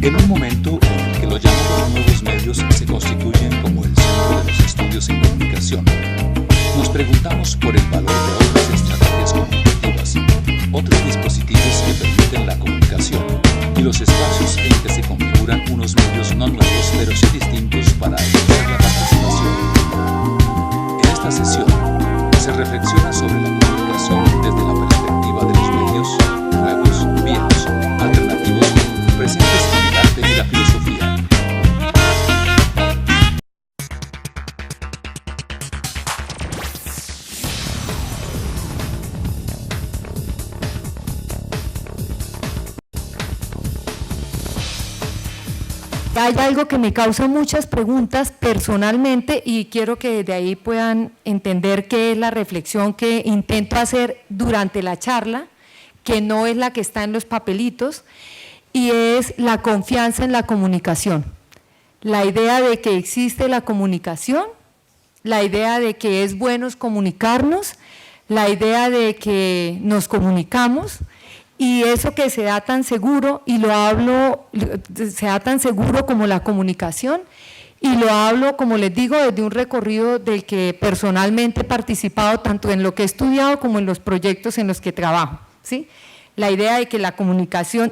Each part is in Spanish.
En un momento en el que los llamados nuevos medios se constituyen como el centro de los estudios en comunicación, nos preguntamos por el valor de otras estrategias comunicativas, otros dispositivos que permiten la comunicación y los espacios en que se configuran unos medios no nuevos pero sí distintos para evitar la participación. En esta sesión se reflexiona sobre la comunicación desde la perspectiva de los medios nuevos, viejos, alternativos, presentes en el arte y la filosofía. Hay algo que me causa muchas preguntas personalmente y quiero que de ahí puedan entender qué es la reflexión que intento hacer durante la charla, que no es la que está en los papelitos, y es la confianza en la comunicación. La idea de que existe la comunicación, la idea de que es bueno comunicarnos, la idea de que nos comunicamos, y eso que se da tan seguro, y lo hablo, se da tan seguro como la comunicación, y lo hablo, como les digo, desde un recorrido del que personalmente he participado tanto en lo que he estudiado como en los proyectos en los que trabajo, ¿sí? La idea de que la comunicación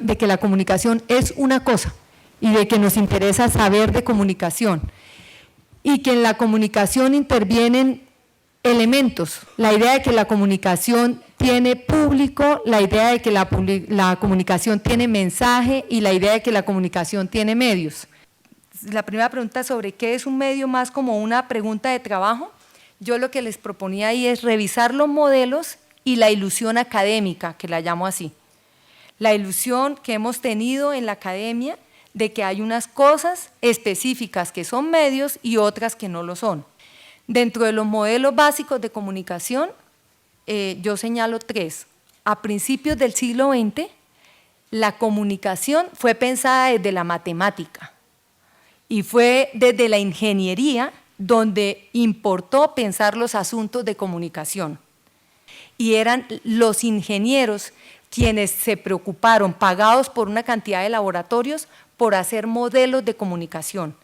es una cosa y de que nos interesa saber de comunicación y que en la comunicación intervienen elementos, la idea de que la comunicación tiene público, la idea de que la comunicación tiene mensaje y la idea de que la comunicación tiene medios. La primera pregunta sobre qué es un medio más como una pregunta de trabajo, yo lo que les proponía ahí es revisar los modelos y la ilusión académica, que la llamo así. La ilusión que hemos tenido en la academia de que hay unas cosas específicas que son medios y otras que no lo son. Dentro de los modelos básicos de comunicación, yo señalo tres. A principios del siglo XX, la comunicación fue pensada desde la matemática y fue desde la ingeniería donde importó pensar los asuntos de comunicación. Y eran los ingenieros quienes se preocuparon, pagados por una cantidad de laboratorios, por hacer modelos de comunicación.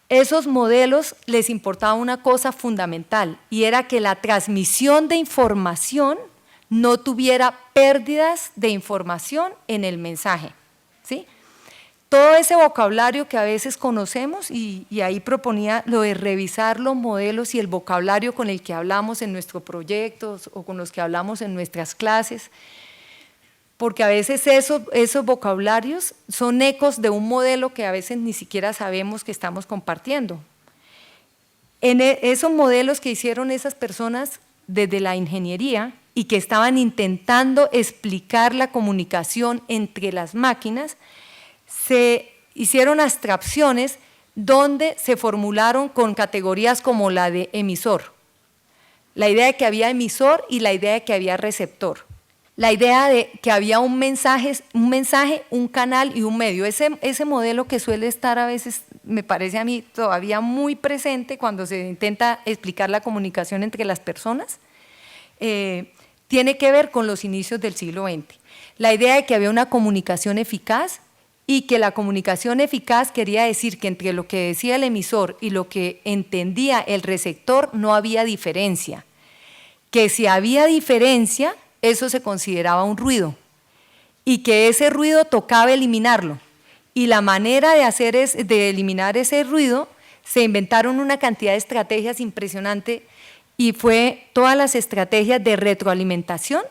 Esos modelos les importaba una cosa fundamental y era que la transmisión de información no tuviera pérdidas de información en el mensaje, ¿sí? Todo ese vocabulario que a veces conocemos y ahí proponía lo de revisar los modelos y el vocabulario con el que hablamos en nuestros proyectos o con los que hablamos en nuestras clases, porque a veces esos vocabularios son ecos de un modelo que a veces ni siquiera sabemos que estamos compartiendo. En esos modelos que hicieron esas personas desde la ingeniería y que estaban intentando explicar la comunicación entre las máquinas, se hicieron abstracciones donde se formularon con categorías como la de emisor, la idea de que había emisor y la idea de que había receptor. La idea de que había un mensaje, un canal y un medio. Ese modelo que suele estar a veces, me parece a mí, todavía muy presente cuando se intenta explicar la comunicación entre las personas, tiene que ver con los inicios del siglo XX. La idea de que había una comunicación eficaz y que la comunicación eficaz quería decir que entre lo que decía el emisor y lo que entendía el receptor no había diferencia. Que si había diferencia, eso se consideraba un ruido y que ese ruido tocaba eliminarlo y la manera de eliminar ese ruido se inventaron una cantidad de estrategias impresionante y fue todas las estrategias de retroalimentación,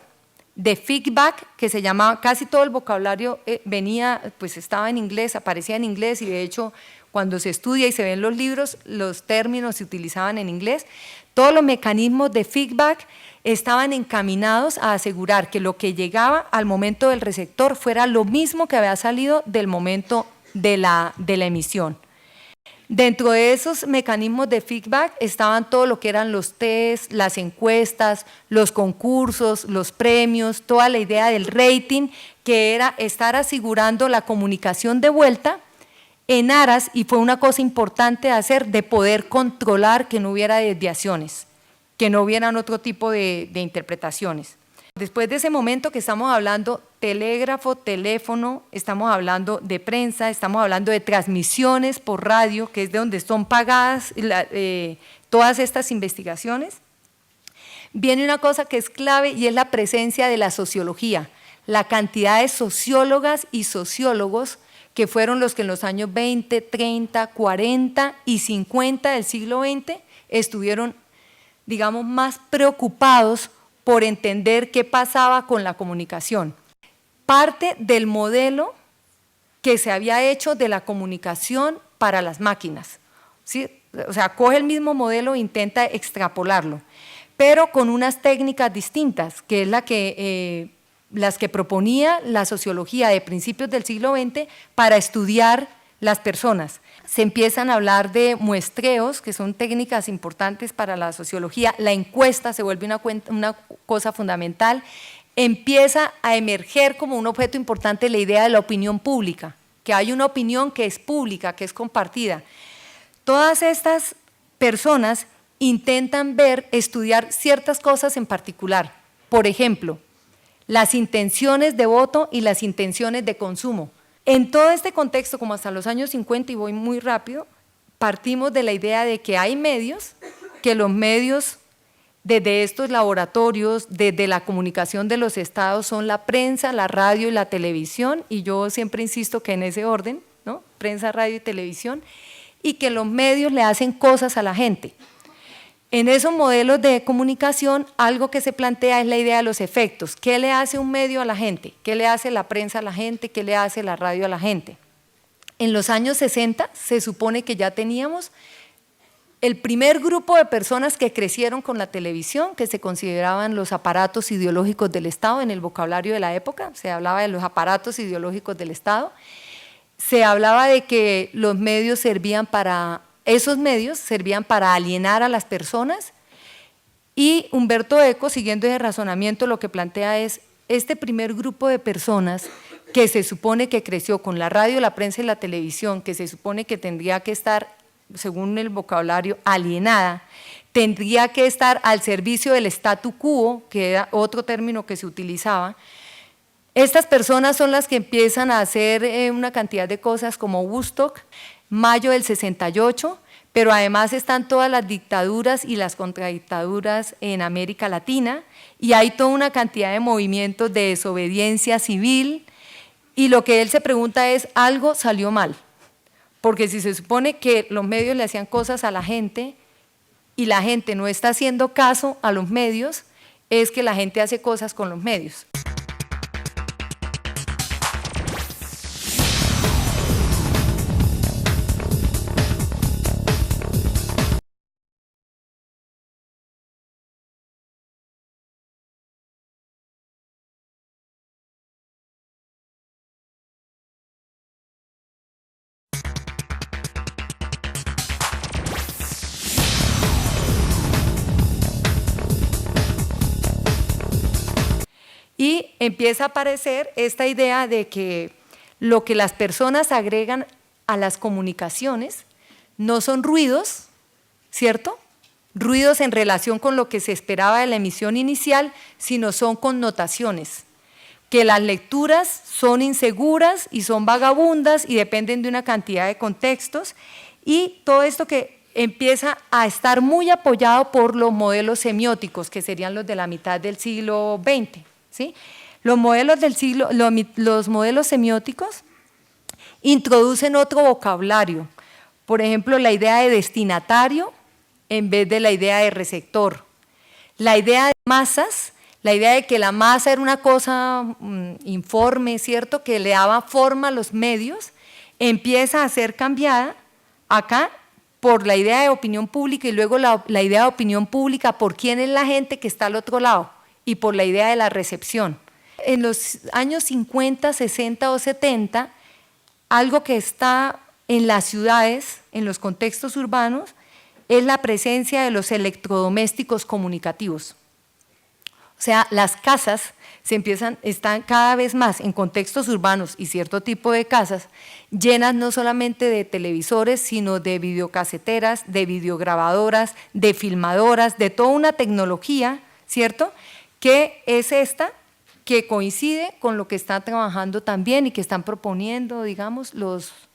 de feedback, que se llamaba, casi todo el vocabulario estaba en inglés, aparecía en inglés y de hecho cuando se estudia y se ven los libros, los términos se utilizaban en inglés. Todos los mecanismos de feedback estaban encaminados a asegurar que lo que llegaba al momento del receptor fuera lo mismo que había salido del momento de la emisión. Dentro de esos mecanismos de feedback estaban todo lo que eran los tests, las encuestas, los concursos, los premios, toda la idea del rating, que era estar asegurando la comunicación de vuelta en aras, y fue una cosa importante de hacer, de poder controlar que no hubiera desviaciones, que no hubieran otro tipo de interpretaciones. Después de ese momento que estamos hablando telégrafo, teléfono, estamos hablando de prensa, estamos hablando de transmisiones por radio, que es de donde son pagadas todas estas investigaciones, viene una cosa que es clave y es la presencia de la sociología, la cantidad de sociólogas y sociólogos que fueron los que en los años 20, 30, 40 y 50 del siglo XX estuvieron, digamos, más preocupados por entender qué pasaba con la comunicación. Parte del modelo que se había hecho de la comunicación para las máquinas, ¿sí? O sea, coge el mismo modelo e intenta extrapolarlo, pero con unas técnicas distintas, que es las que proponía la sociología de principios del siglo XX para estudiar las personas. Se empiezan a hablar de muestreos, que son técnicas importantes para la sociología, la encuesta se vuelve una cosa fundamental, empieza a emerger como un objeto importante la idea de la opinión pública, que hay una opinión que es pública, que es compartida. Todas estas personas intentan estudiar ciertas cosas en particular, por ejemplo, las intenciones de voto y las intenciones de consumo. En todo este contexto, como hasta los años 50, y voy muy rápido, partimos de la idea de que hay medios, que los medios desde estos laboratorios, desde la comunicación de los estados, son la prensa, la radio y la televisión, y yo siempre insisto que en ese orden, ¿no? Prensa, radio y televisión, y que los medios le hacen cosas a la gente. En esos modelos de comunicación, algo que se plantea es la idea de los efectos. ¿Qué le hace un medio a la gente? ¿Qué le hace la prensa a la gente? ¿Qué le hace la radio a la gente? En los años 60 se supone que ya teníamos el primer grupo de personas que crecieron con la televisión, que se consideraban los aparatos ideológicos del Estado en el vocabulario de la época, se hablaba de los aparatos ideológicos del Estado, se hablaba de que los medios esos medios servían para alienar a las personas, y Humberto Eco, siguiendo ese razonamiento, lo que plantea es este primer grupo de personas que se supone que creció con la radio, la prensa y la televisión, que se supone que tendría que estar, según el vocabulario, alienada, tendría que estar al servicio del statu quo, que era otro término que se utilizaba. Estas personas son las que empiezan a hacer una cantidad de cosas como Woodstock, mayo del 68, pero además están todas las dictaduras y las contradictaduras en América Latina, y hay toda una cantidad de movimientos de desobediencia civil, y lo que él se pregunta es, algo salió mal, porque si se supone que los medios le hacían cosas a la gente y la gente no está haciendo caso a los medios, es que la gente hace cosas con los medios. Y empieza a aparecer esta idea de que lo que las personas agregan a las comunicaciones no son ruidos, ¿cierto? Ruidos en relación con lo que se esperaba de la emisión inicial, sino son connotaciones, que las lecturas son inseguras y son vagabundas y dependen de una cantidad de contextos, y todo esto que empieza a estar muy apoyado por los modelos semióticos, que serían los de la mitad del siglo XX. ¿Sí? Los modelos semióticos introducen otro vocabulario, por ejemplo, la idea de destinatario en vez de la idea de receptor, la idea de masas, la idea de que la masa era una cosa informe, ¿cierto?, que le daba forma a los medios, empieza a ser cambiada acá por la idea de opinión pública, y luego la idea de opinión pública por quién es la gente que está al otro lado, y por la idea de la recepción. En los años 50, 60 o 70, algo que está en las ciudades, en los contextos urbanos, es la presencia de los electrodomésticos comunicativos. O sea, las casas están cada vez más en contextos urbanos, y cierto tipo de casas, llenas no solamente de televisores, sino de videocaseteras, de videograbadoras, de filmadoras, de toda una tecnología, ¿cierto?, que es esta, que coincide con lo que están trabajando también y que están proponiendo, digamos,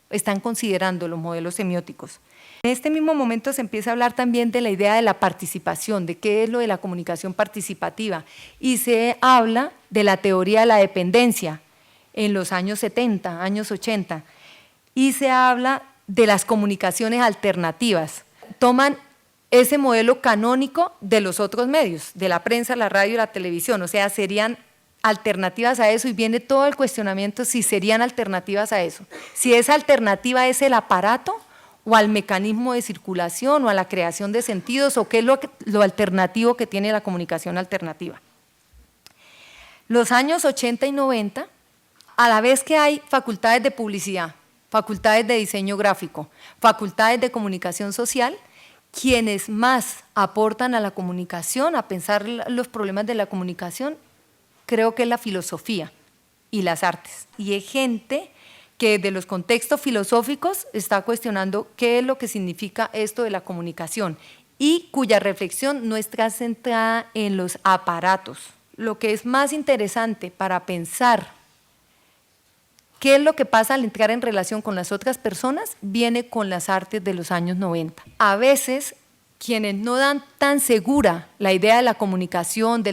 están considerando los modelos semióticos. En este mismo momento se empieza a hablar también de la idea de la participación, de qué es lo de la comunicación participativa, y se habla de la teoría de la dependencia en los años 70, años 80, y se habla de las comunicaciones alternativas. Toman ese modelo canónico de los otros medios, de la prensa, la radio y la televisión, o sea, serían alternativas a eso, y viene todo el cuestionamiento si serían alternativas a eso, si esa alternativa es el aparato o al mecanismo de circulación o a la creación de sentidos, o qué es lo alternativo que tiene la comunicación alternativa. Los años 80 y 90, a la vez que hay facultades de publicidad, facultades de diseño gráfico, facultades de comunicación social, quienes más aportan a la comunicación, a pensar los problemas de la comunicación, creo que es la filosofía y las artes. Y hay gente que desde los contextos filosóficos está cuestionando qué es lo que significa esto de la comunicación y cuya reflexión no está centrada en los aparatos. Lo que es más interesante para pensar qué es lo que pasa al entrar en relación con las otras personas viene con las artes de los años 90. A veces quienes no dan tan segura la idea de la comunicación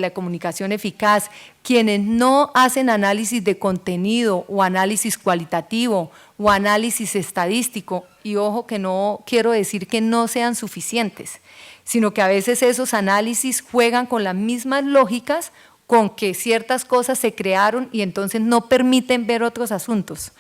eficaz, quienes no hacen análisis de contenido o análisis cualitativo o análisis estadístico, y ojo que no quiero decir que no sean suficientes, sino que a veces esos análisis juegan con las mismas lógicas con que ciertas cosas se crearon y entonces no permiten ver otros asuntos.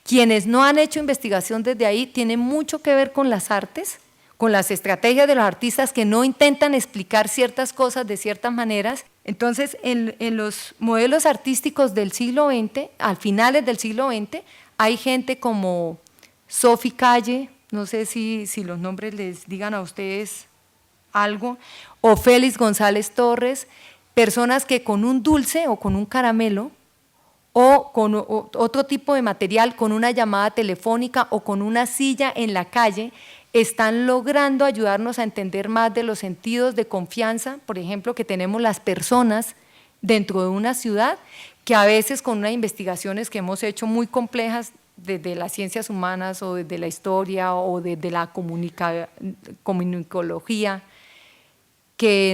Quienes no han hecho investigación desde ahí tienen mucho que ver con las artes, con las estrategias de los artistas que no intentan explicar ciertas cosas de ciertas maneras. Entonces, en los modelos artísticos del siglo XX, al finales del siglo XX, hay gente como Sophie Calle, no sé si los nombres les digan a ustedes algo, o Félix González Torres, personas que con un dulce o con un caramelo o con otro tipo de material, con una llamada telefónica o con una silla en la calle, están logrando ayudarnos a entender más de los sentidos de confianza, por ejemplo, que tenemos las personas dentro de una ciudad, que a veces con unas investigaciones que hemos hecho muy complejas desde las ciencias humanas o desde la historia o desde la comunicología, que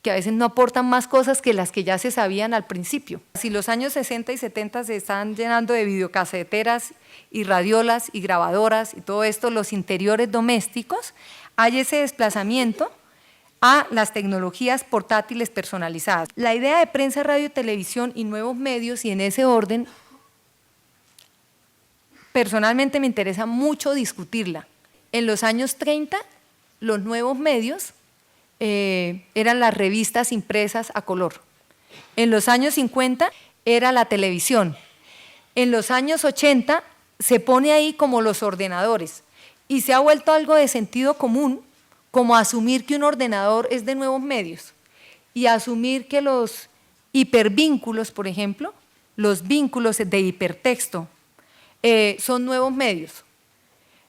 a veces no aportan más cosas que las que ya se sabían al principio. Si los años 60 y 70 se están llenando de videocaseteras y radiolas y grabadoras y todo esto, los interiores domésticos, hay ese desplazamiento a las tecnologías portátiles personalizadas. La idea de prensa, radio, televisión y nuevos medios, y en ese orden, personalmente me interesa mucho discutirla. En los años 30, los nuevos medios eran las revistas impresas a color. En los años 50 era la televisión. En los años 80 se pone ahí como los ordenadores y se ha vuelto algo de sentido común, como asumir que un ordenador es de nuevos medios y asumir que los hipervínculos, por ejemplo, los vínculos de hipertexto son nuevos medios.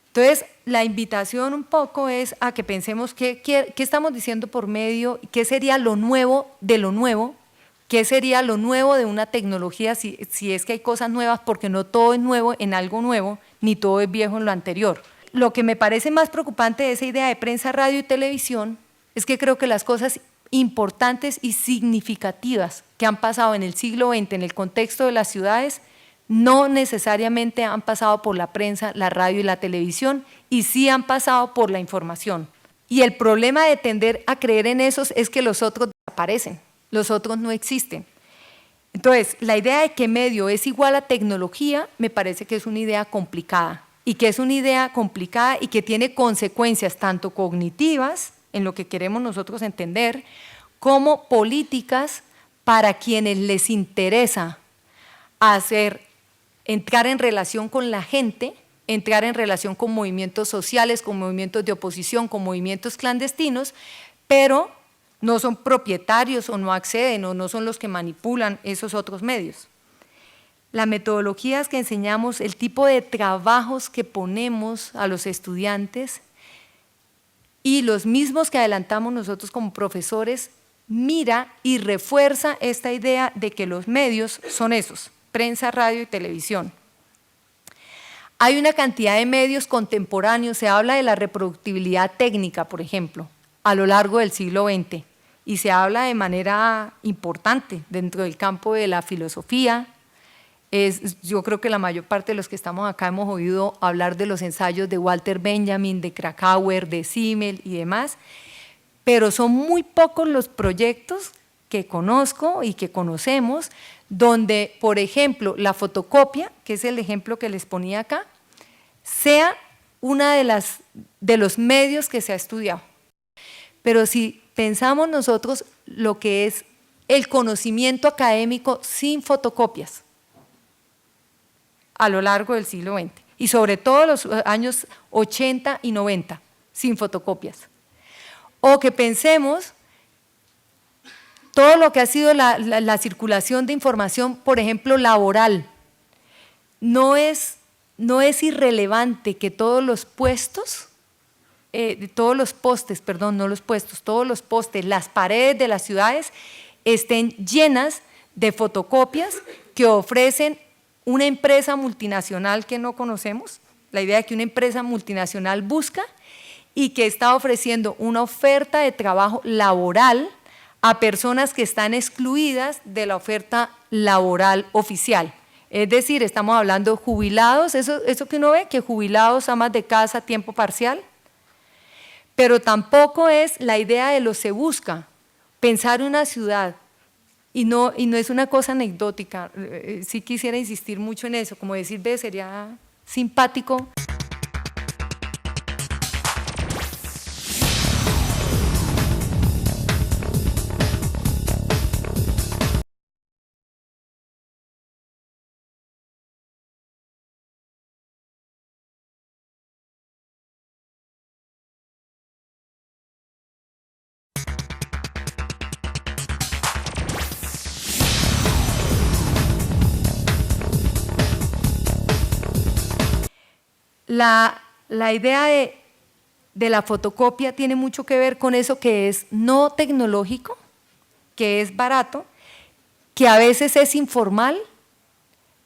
Entonces, la invitación un poco es a que pensemos qué estamos diciendo por medio, qué sería lo nuevo de lo nuevo, qué sería lo nuevo de una tecnología, si es que hay cosas nuevas, porque no todo es nuevo en algo nuevo, ni todo es viejo en lo anterior. Lo que me parece más preocupante de esa idea de prensa, radio y televisión es que creo que las cosas importantes y significativas que han pasado en el siglo XX en el contexto de las ciudades no necesariamente han pasado por la prensa, la radio y la televisión, y sí han pasado por la información. Y el problema de tender a creer en esos es que los otros desaparecen, los otros no existen. Entonces, la idea de que medio es igual a tecnología me parece que es una idea complicada, y que es una idea complicada y que tiene consecuencias tanto cognitivas, en lo que queremos nosotros entender, como políticas para quienes les interesa entrar en relación con la gente, entrar en relación con movimientos sociales, con movimientos de oposición, con movimientos clandestinos, pero no son propietarios o no acceden o no son los que manipulan esos otros medios. Las metodologías que enseñamos, el tipo de trabajos que ponemos a los estudiantes y los mismos que adelantamos nosotros como profesores mira y refuerza esta idea de que los medios son esos, prensa, radio y televisión. Hay una cantidad de medios contemporáneos, se habla de la reproductibilidad técnica, por ejemplo, a lo largo del siglo XX, y se habla de manera importante dentro del campo de la filosofía. Yo creo que la mayor parte de los que estamos acá hemos oído hablar de los ensayos de Walter Benjamin, de Krakauer, de Simmel y demás, pero son muy pocos los proyectos que conozco y que conocemos donde, por ejemplo, la fotocopia, que es el ejemplo que les ponía acá, sea una de los medios que se ha estudiado. Pero si pensamos nosotros lo que es el conocimiento académico sin fotocopias a lo largo del siglo XX, y sobre todo los años 80 y 90, sin fotocopias. O que pensemos todo lo que ha sido la circulación de información, por ejemplo, laboral. No es irrelevante que todos los postes, las paredes de las ciudades estén llenas de fotocopias que ofrecen una empresa multinacional que no conocemos, la idea de que una empresa multinacional busca y que está ofreciendo una oferta de trabajo laboral a personas que están excluidas de la oferta laboral oficial. Es decir, estamos hablando de jubilados, eso que uno ve, que jubilados, amas de casa, tiempo parcial, pero tampoco es la idea de lo se busca, pensar una ciudad, y no es una cosa anecdótica, sí quisiera insistir mucho en eso, como decir, ve, sería simpático. La idea de la fotocopia tiene mucho que ver con eso que es no tecnológico, que es barato, que a veces es informal,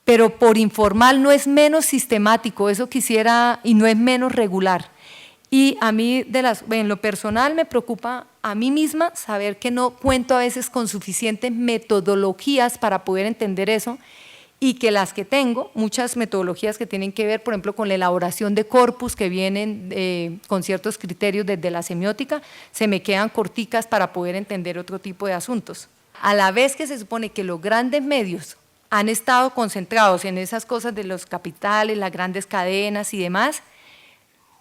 pero por informal no es menos sistemático, eso quisiera, y no es menos regular. Y a mí, en lo personal, me preocupa a mí misma saber que no cuento a veces con suficientes metodologías para poder entender eso, y que las que tengo, muchas metodologías que tienen que ver, por ejemplo, con la elaboración de corpus que vienen con ciertos criterios desde la semiótica, se me quedan corticas para poder entender otro tipo de asuntos. A la vez que se supone que los grandes medios han estado concentrados en esas cosas de los capitales, las grandes cadenas y demás,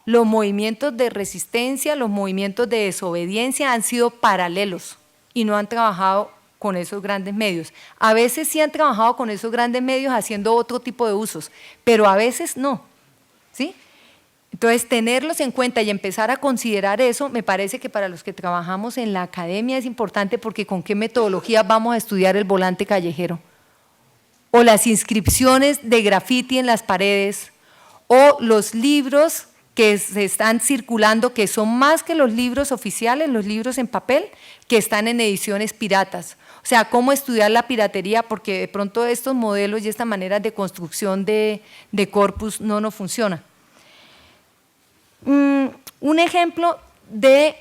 los movimientos de resistencia, los movimientos de desobediencia han sido paralelos y no han trabajado con esos grandes medios. A veces sí han trabajado con esos grandes medios haciendo otro tipo de usos, pero a veces no, ¿sí? Entonces, tenerlos en cuenta y empezar a considerar eso, me parece que para los que trabajamos en la academia es importante, porque ¿con qué metodología vamos a estudiar el volante callejero? O las inscripciones de grafiti en las paredes, o los libros que se están circulando, que son más que los libros oficiales, los libros en papel, que están en ediciones piratas. O sea, cómo estudiar la piratería, porque de pronto estos modelos y esta manera de construcción de corpus no nos funciona. Un ejemplo de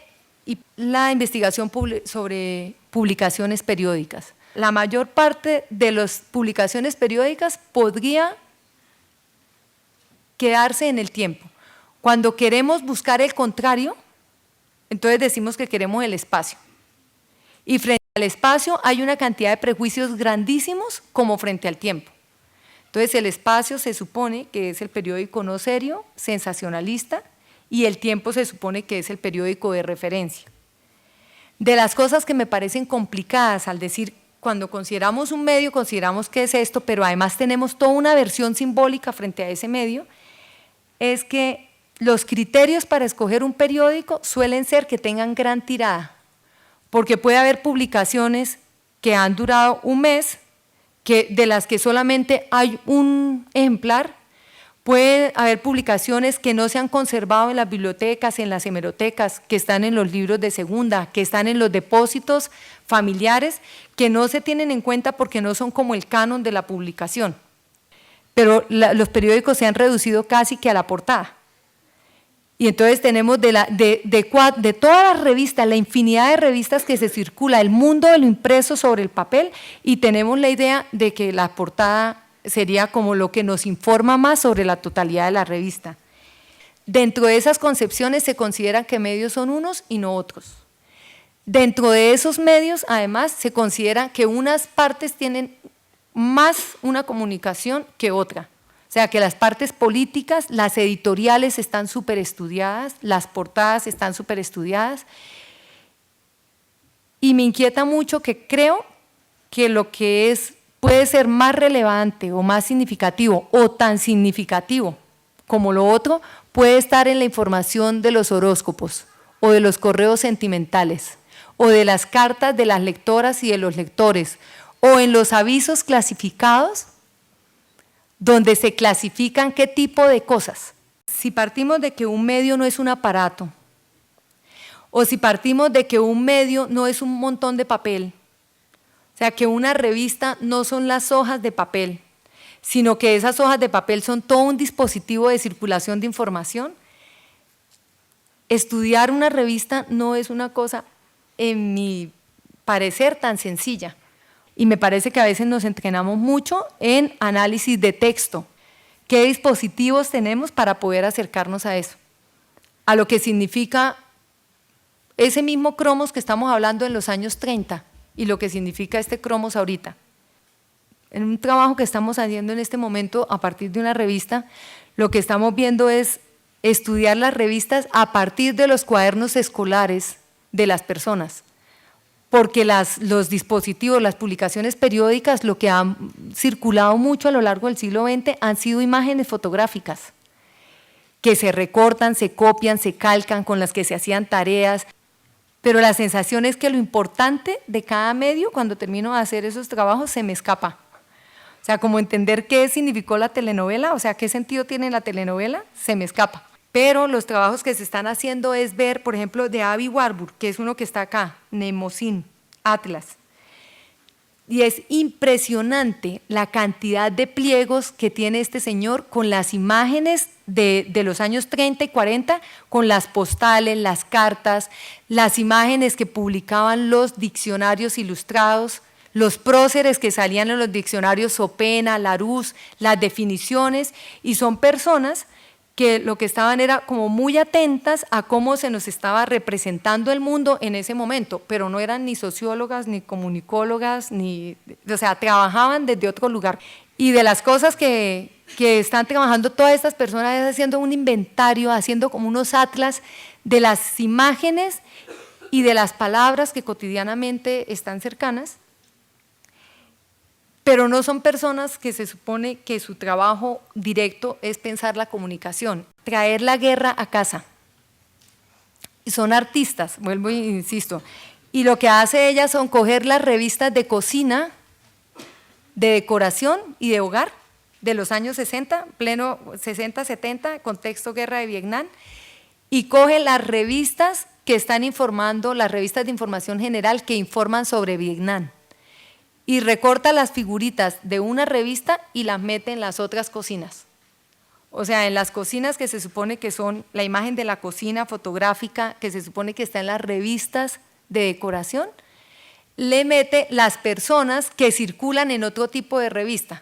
la investigación sobre publicaciones periódicas. La mayor parte de las publicaciones periódicas podría quedarse en el tiempo. Cuando queremos buscar el contrario, entonces decimos que queremos el espacio. Y frente al espacio hay una cantidad de prejuicios grandísimos como frente al tiempo. Entonces el espacio se supone que es el periódico no serio, sensacionalista, y el tiempo se supone que es el periódico de referencia. De las cosas que me parecen complicadas al decir, cuando consideramos un medio, consideramos qué es esto, pero además tenemos toda una versión simbólica frente a ese medio, es que los criterios para escoger un periódico suelen ser que tengan gran tirada, porque puede haber publicaciones que han durado un mes, de las que solamente hay un ejemplar. Puede haber publicaciones que no se han conservado en las bibliotecas, en las hemerotecas, que están en los libros de segunda, que están en los depósitos familiares, que no se tienen en cuenta porque no son como el canon de la publicación. Pero los periódicos se han reducido casi que a la portada. Y entonces tenemos de todas las revistas, la infinidad de revistas que se circula, el mundo de lo impreso sobre el papel, y tenemos la idea de que la portada sería como lo que nos informa más sobre la totalidad de la revista. Dentro de esas concepciones se considera que medios son unos y no otros. Dentro de esos medios, además, se considera que unas partes tienen más una comunicación que otra. O sea, que las partes políticas, las editoriales están súper estudiadas, las portadas están súper estudiadas, y me inquieta mucho que creo que lo que puede ser más relevante o más significativo o tan significativo como lo otro puede estar en la información de los horóscopos o de los correos sentimentales o de las cartas de las lectoras y de los lectores o en los avisos clasificados donde se clasifican qué tipo de cosas. Si partimos de que un medio no es un aparato o si partimos de que un medio no es un montón de papel, o sea, que una revista no son las hojas de papel, sino que esas hojas de papel son todo un dispositivo de circulación de información. Estudiar una revista no es una cosa, en mi parecer, tan sencilla. Y me parece que a veces nos entrenamos mucho en análisis de texto. ¿Qué dispositivos tenemos para poder acercarnos a eso? A lo que significa ese mismo cromos que estamos hablando en los años 30 y lo que significa este cromos ahorita. En un trabajo que estamos haciendo en este momento a partir de una revista, lo que estamos viendo es estudiar las revistas a partir de los cuadernos escolares de las personas, porque los dispositivos, las publicaciones periódicas, lo que han circulado mucho a lo largo del siglo XX han sido imágenes fotográficas, que se recortan, se copian, se calcan, con las que se hacían tareas, pero la sensación es que lo importante de cada medio, cuando termino de hacer esos trabajos, se me escapa. O sea, como entender qué significó la telenovela, o sea, qué sentido tiene la telenovela, se me escapa. Pero los trabajos que se están haciendo es ver, por ejemplo, de Avi Warburg, que es uno que está acá, Mnemosyne, Atlas. Y es impresionante la cantidad de pliegos que tiene este señor con las imágenes de los años 30 y 40, con las postales, las cartas, las imágenes que publicaban los diccionarios ilustrados, los próceres que salían en los diccionarios Sopena, Larousse, las definiciones, y son personas que lo que estaban era como muy atentas a cómo se nos estaba representando el mundo en ese momento, pero no eran ni sociólogas, ni comunicólogas, o sea, trabajaban desde otro lugar. Y de las cosas que están trabajando todas estas personas es haciendo un inventario, haciendo como unos atlas de las imágenes y de las palabras que cotidianamente están cercanas, pero no son personas que se supone que su trabajo directo es pensar la comunicación, traer la guerra a casa. Son artistas, vuelvo e insisto, y lo que hace ella son coger las revistas de cocina, de decoración y de hogar de los años 60, pleno 60-70, contexto guerra de Vietnam, y coge las revistas que están informando, las revistas de información general que informan sobre Vietnam, y recorta las figuritas de una revista y las mete en las otras cocinas. O sea, en las cocinas que se supone que son la imagen de la cocina fotográfica, que se supone que está en las revistas de decoración, le mete las personas que circulan en otro tipo de revista.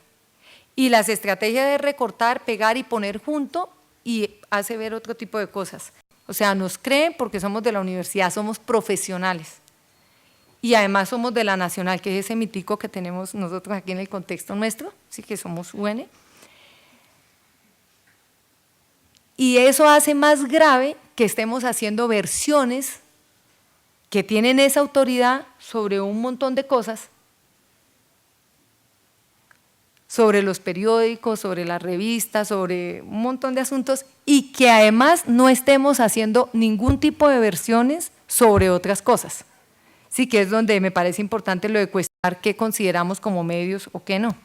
Y las estrategias de recortar, pegar y poner junto, y hace ver otro tipo de cosas. O sea, nos creen porque somos de la universidad, somos profesionales. Y además somos de la Nacional, que es ese mitico que tenemos nosotros aquí en el contexto nuestro, sí que somos UN. Y eso hace más grave que estemos haciendo versiones que tienen esa autoridad sobre un montón de cosas, sobre los periódicos, sobre las revistas, sobre un montón de asuntos, y que además no estemos haciendo ningún tipo de versiones sobre otras cosas. Sí, que es donde me parece importante lo de cuestionar qué consideramos como medios o qué no.